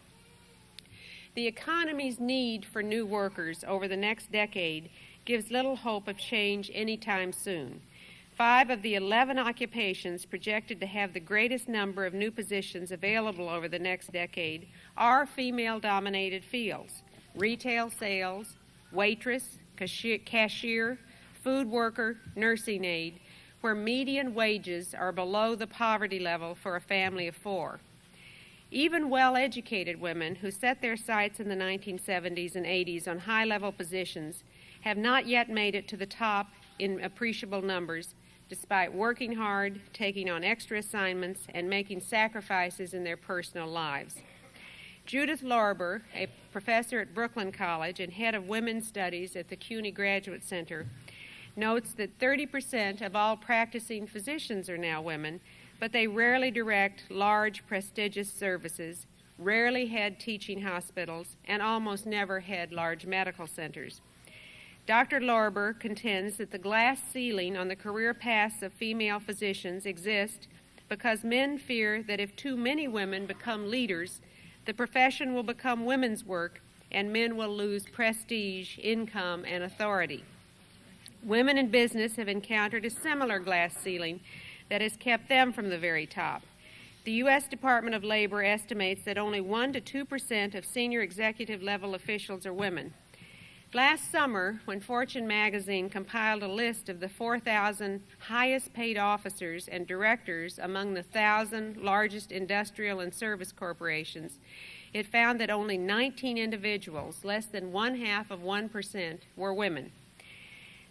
The economy's need for new workers over the next decade gives little hope of change anytime soon. 5 of the 11 occupations projected to have the greatest number of new positions available over the next decade are female-dominated fields: retail sales, waitress, cashier, food worker, nursing aide, where median wages are below the poverty level for a family of 4. Even well-educated women who set their sights in the 1970s and 80s on high-level positions have not yet made it to the top in appreciable numbers, despite working hard, taking on extra assignments, and making sacrifices in their personal lives. Judith Lorber, a professor at Brooklyn College and head of women's studies at the CUNY Graduate Center, notes that 30% of all practicing physicians are now women, but they rarely direct large, prestigious services, rarely head teaching hospitals, and almost never head large medical centers. Dr. Lorber contends that the glass ceiling on the career paths of female physicians exists because men fear that if too many women become leaders, the profession will become women's work and men will lose prestige, income, and authority. Women in business have encountered a similar glass ceiling that has kept them from the very top. The U.S. Department of Labor estimates that only 1 to 2% of senior executive level officials are women. Last summer, when Fortune magazine compiled a list of the 4,000 highest paid officers and directors among the 1,000 largest industrial and service corporations, it found that only 19 individuals, less than 0.5%, were women.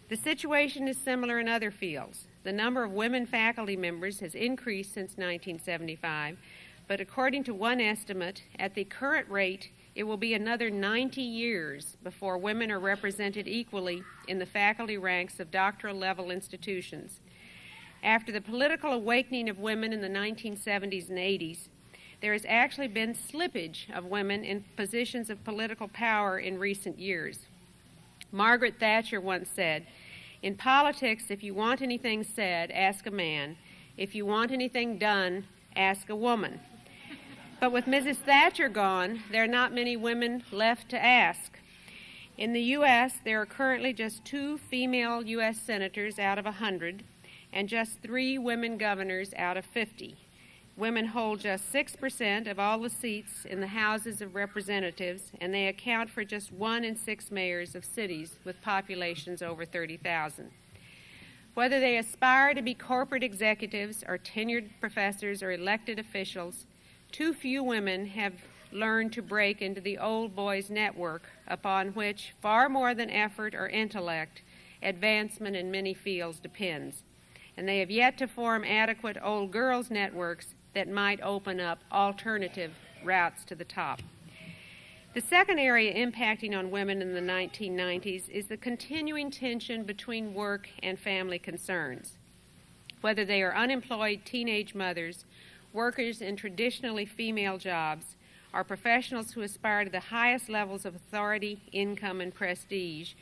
The situation is similar in other fields. The number of women faculty members has increased since 1975, but according to one estimate, at the current rate, it will be another 90 years before women are represented equally in the faculty ranks of doctoral level institutions. After the political awakening of women in the 1970s and 80s, there has actually been slippage of women in positions of political power in recent years. Margaret Thatcher once said, "In politics, if you want anything said, ask a man. If you want anything done, ask a woman." But with Mrs. Thatcher gone, there are not many women left to ask. In the U.S., there are currently just 2 female U.S. senators out of 100 and just 3 women governors out of 50. Women hold just 6% of all the seats in the Houses of Representatives, and they account for just 1 in 6 mayors of cities with populations over 30,000. Whether they aspire to be corporate executives or tenured professors or elected officials, too few women have learned to break into the old boys network upon which, far more than effort or intellect, advancement in many fields depends. And they have yet to form adequate old girls networks that might open up alternative routes to the top. The second area impacting on women in the 1990s is the continuing tension between work and family concerns. Whether they are unemployed teenage mothers, workers in traditionally female jobs, or professionals who aspire to the highest levels of authority, income, and prestige,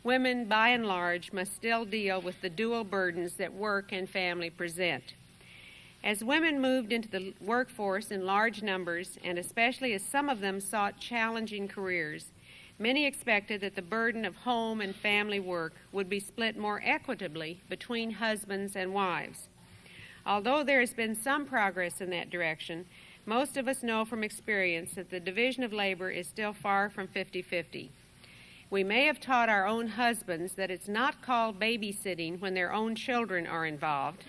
women, by and large, must still deal with the dual burdens that work and family present. As women moved into the workforce in large numbers, and especially as some of them sought challenging careers, many expected that the burden of home and family work would be split more equitably between husbands and wives. Although there has been some progress in that direction, most of us know from experience that the division of labor is still far from 50-50. We may have taught our own husbands that it's not called babysitting when their own children are involved,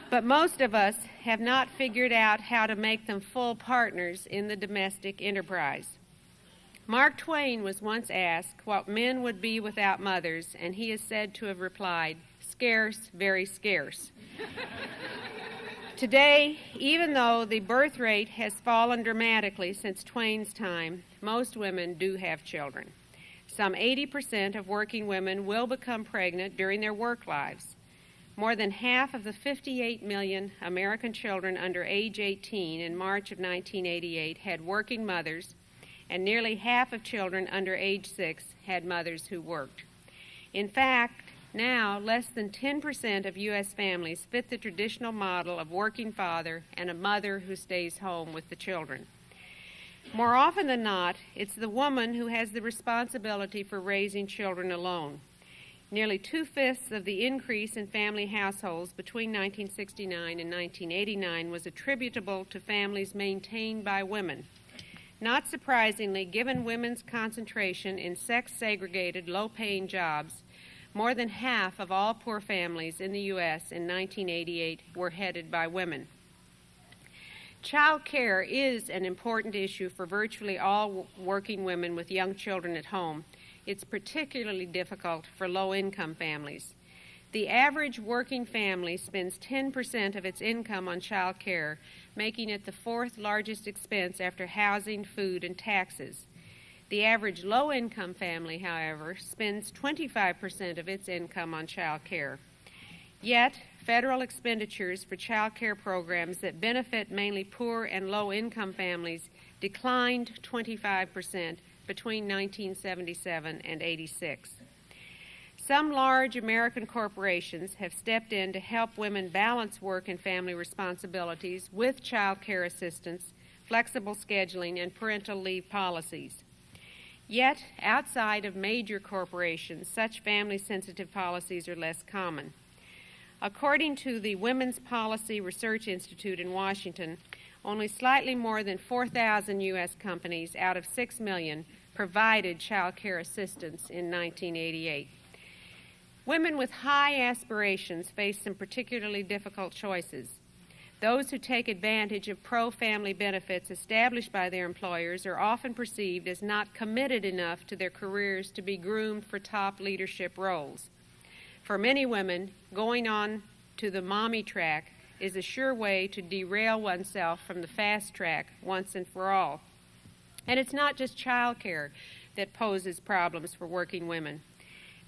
but most of us have not figured out how to make them full partners in the domestic enterprise. Mark Twain was once asked what men would be without mothers, and he is said to have replied, "Scarce, very scarce." Today, even though the birth rate has fallen dramatically since Twain's time, most women do have children. Some 80% of working women will become pregnant during their work lives. More than half of the 58 million American children under age 18 in March of 1988 had working mothers, and nearly half of children under age 6 had mothers who worked. In fact, now, less than 10% of U.S. families fit the traditional model of working father and a mother who stays home with the children. More often than not, it's the woman who has the responsibility for raising children alone. Nearly 2/5 of the increase in family households between 1969 and 1989 was attributable to families maintained by women. Not surprisingly, given women's concentration in sex-segregated, low-paying jobs, more than half of all poor families in the U.S. in 1988 were headed by women. Child care is an important issue for virtually all working women with young children at home. It's particularly difficult for low-income families. The average working family spends 10% of its income on child care, making it the 4th largest expense after housing, food, and taxes. The average low-income family, however, spends 25% of its income on child care. Yet, federal expenditures for child care programs that benefit mainly poor and low-income families declined 25% between 1977 and 86. Some large American corporations have stepped in to help women balance work and family responsibilities with child care assistance, flexible scheduling, and parental leave policies. Yet, outside of major corporations, such family-sensitive policies are less common. According to the Women's Policy Research Institute in Washington, only slightly more than 4,000 U.S. companies out of 6 million provided child care assistance in 1988. Women with high aspirations face some particularly difficult choices. Those who take advantage of pro-family benefits established by their employers are often perceived as not committed enough to their careers to be groomed for top leadership roles. For many women, going on to the mommy track is a sure way to derail oneself from the fast track once and for all. And it's not just child care that poses problems for working women.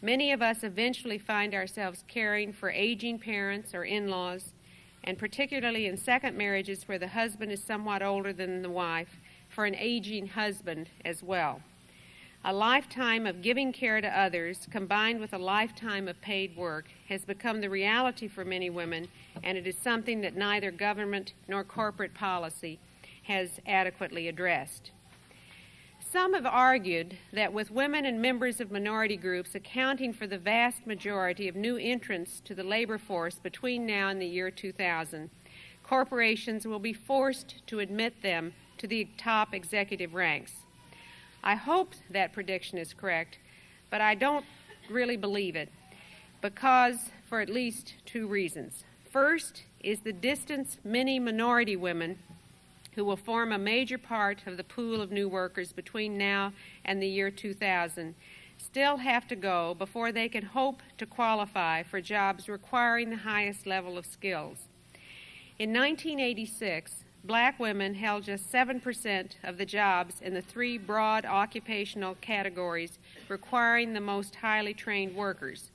Many of us eventually find ourselves caring for aging parents or in-laws, and particularly in second marriages where the husband is somewhat older than the wife, for an aging husband as well. A lifetime of giving care to others, combined with a lifetime of paid work, has become the reality for many women, and it is something that neither government nor corporate policy has adequately addressed. Some have argued that with women and members of minority groups accounting for the vast majority of new entrants to the labor force between now and the year 2000, corporations will be forced to admit them to the top executive ranks. I hope that prediction is correct, but I don't really believe it, for at least two reasons. First is the distance many minority women who will form a major part of the pool of new workers between now and the year 2000 still have to go before they can hope to qualify for jobs requiring the highest level of skills. In 1986, black women held just 7% of the jobs in the three broad occupational categories requiring the most highly trained workers.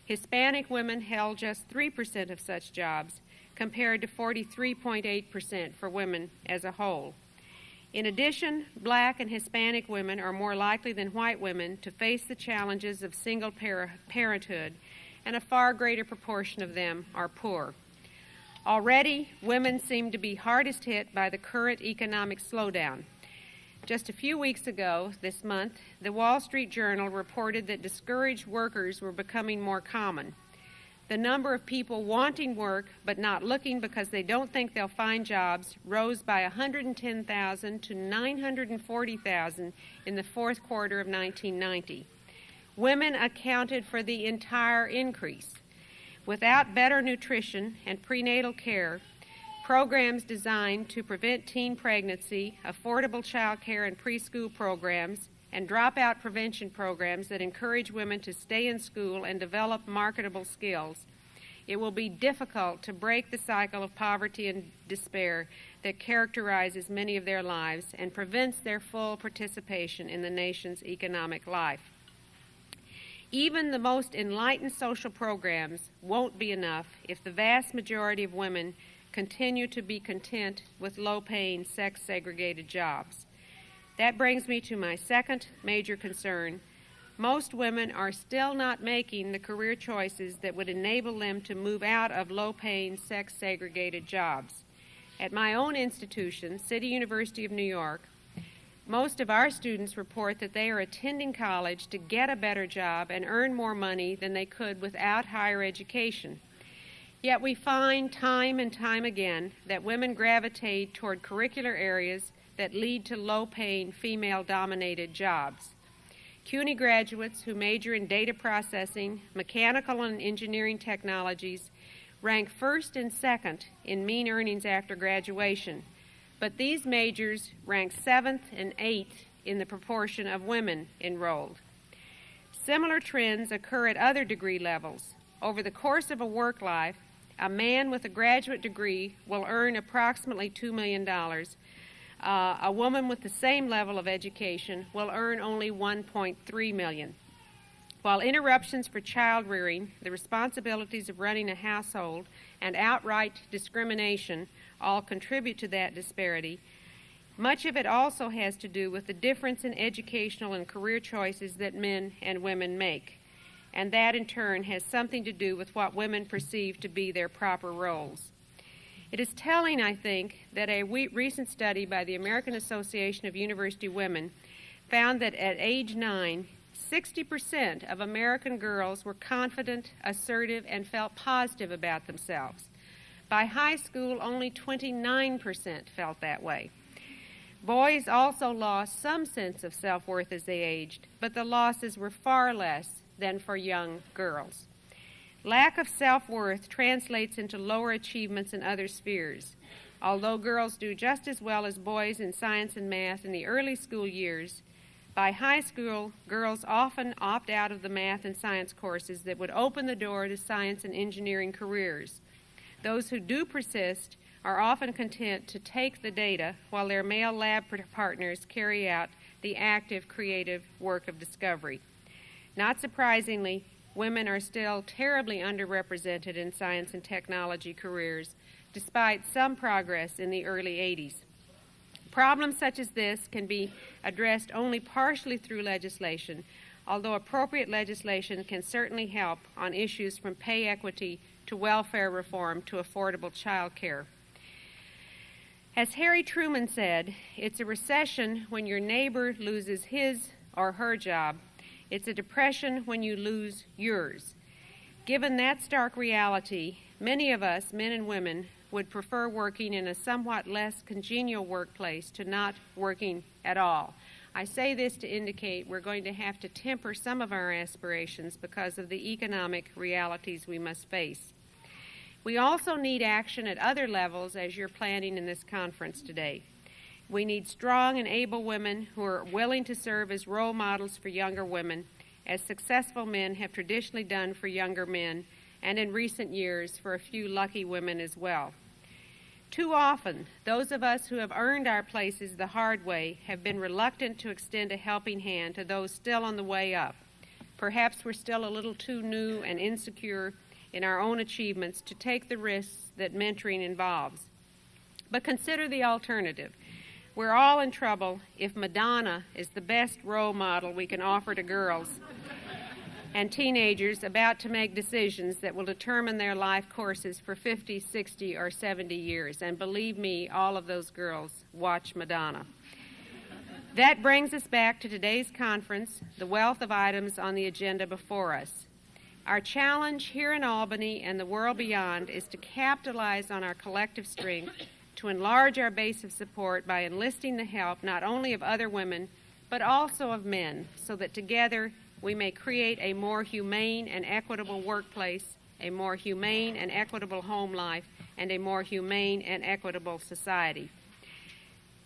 Hispanic women held just 3% of such jobs, compared to 43.8% for women as a whole. In addition, black and Hispanic women are more likely than white women to face the challenges of single parenthood, and a far greater proportion of them are poor. Already, women seem to be hardest hit by the current economic slowdown. Just a few weeks ago, this month, the Wall Street Journal reported that discouraged workers were becoming more common. The number of people wanting work but not looking because they don't think they'll find jobs rose by 110,000 to 940,000 in the fourth quarter of 1990. Women accounted for the entire increase. Without better nutrition and prenatal care, programs designed to prevent teen pregnancy, affordable child care and preschool programs, and dropout prevention programs that encourage women to stay in school and develop marketable skills, it will be difficult to break the cycle of poverty and despair that characterizes many of their lives and prevents their full participation in the nation's economic life. Even the most enlightened social programs won't be enough if the vast majority of women continue to be content with low-paying, sex-segregated jobs. That brings me to my second major concern. Most women are still not making the career choices that would enable them to move out of low-paying, sex-segregated jobs. At my own institution, City University of New York, most of our students report that they are attending college to get a better job and earn more money than they could without higher education. Yet we find time and time again that women gravitate toward curricular areas that lead to low-paying, female-dominated jobs. CUNY graduates who major in data processing, mechanical and engineering technologies rank first and second in mean earnings after graduation, but these majors rank 7th and 8th in the proportion of women enrolled. Similar trends occur at other degree levels. Over the course of a work life, a man with a graduate degree will earn approximately $2 million. A woman with the same level of education will earn only $1.3 million. While interruptions for child rearing, the responsibilities of running a household, and outright discrimination all contribute to that disparity, much of it also has to do with the difference in educational and career choices that men and women make. And that, in turn, has something to do with what women perceive to be their proper roles. It is telling, I think, that a recent study by the American Association of University Women found that at age 9, 60% of American girls were confident, assertive, and felt positive about themselves. By high school, only 29% felt that way. Boys also lost some sense of self-worth as they aged, but the losses were far less than for young girls. Lack of self-worth translates into lower achievements in other spheres. Although girls do just as well as boys in science and math in the early school years, by high school, girls often opt out of the math and science courses that would open the door to science and engineering careers. Those who do persist are often content to take the data while their male lab partners carry out the active, creative work of discovery. Not surprisingly, women are still terribly underrepresented in science and technology careers, despite some progress in the early 80s. Problems such as this can be addressed only partially through legislation, although appropriate legislation can certainly help on issues from pay equity to welfare reform to affordable child care. As Harry Truman said, it's a recession when your neighbor loses his or her job. It's a depression when you lose yours. Given that stark reality, many of us, men and women, would prefer working in a somewhat less congenial workplace to not working at all. I say this to indicate we're going to have to temper some of our aspirations because of the economic realities we must face. We also need action at other levels as you're planning in this conference today. We need strong and able women who are willing to serve as role models for younger women, as successful men have traditionally done for younger men, and in recent years for a few lucky women as well. Too often, those of us who have earned our places the hard way have been reluctant to extend a helping hand to those still on the way up. Perhaps we're still a little too new and insecure in our own achievements to take the risks that mentoring involves. But consider the alternative. We're all in trouble if Madonna is the best role model we can offer to girls and teenagers about to make decisions that will determine their life courses for 50, 60, or 70 years. And believe me, all of those girls watch Madonna. That brings us back to today's conference, the wealth of items on the agenda before us. Our challenge here in Albany and the world beyond is to capitalize on our collective strength, to enlarge our base of support by enlisting the help not only of other women, but also of men, so that together we may create a more humane and equitable workplace, a more humane and equitable home life, and a more humane and equitable society.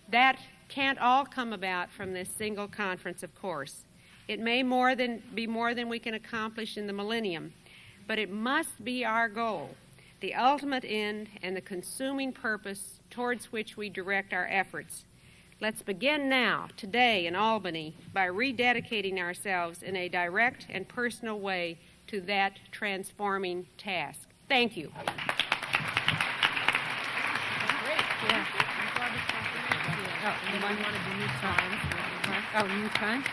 That can't all come about from this single conference, of course. It may be more than we can accomplish in the millennium, but it must be our goal, the ultimate end and the consuming purpose towards which we direct our efforts. Let's begin now, today in Albany, by rededicating ourselves in a direct and personal way to that transforming task. Thank you. New time?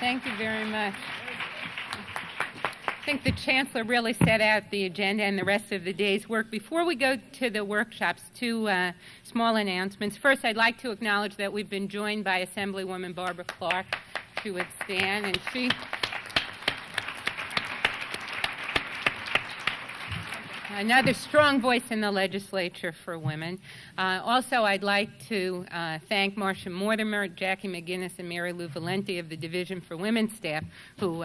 Thank you very much. I think the Chancellor really set out the agenda and the rest of the day's work. Before we go to the workshops, two small announcements. First, I'd like to acknowledge that we've been joined by Assemblywoman Barbara Clark. She would stand, and she... Another strong voice in the legislature for women. Also, I'd like to thank Marcia Mortimer, Jackie McGinnis, and Mary Lou Valenti of the Division for Women staff, who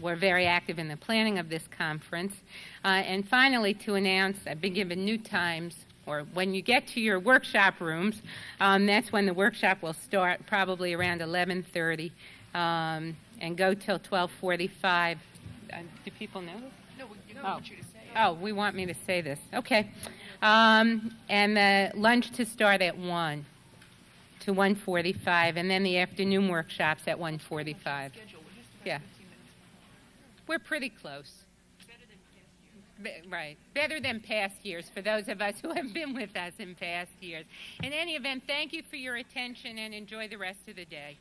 were very active in the planning of this conference. And finally, to announce, I've been given new times, or when you get to your workshop rooms, that's when the workshop will start, probably around 11:30, and go till 12:45. Do people know this? No, I want you to say it. Oh, we want me to say this. Okay. And the lunch to start at 1 to 1:45, and then the afternoon workshops at 1:45. Yeah. We're pretty close. Right. Better than past years for those of us who have been with us in past years. In any event, thank you for your attention and enjoy the rest of the day.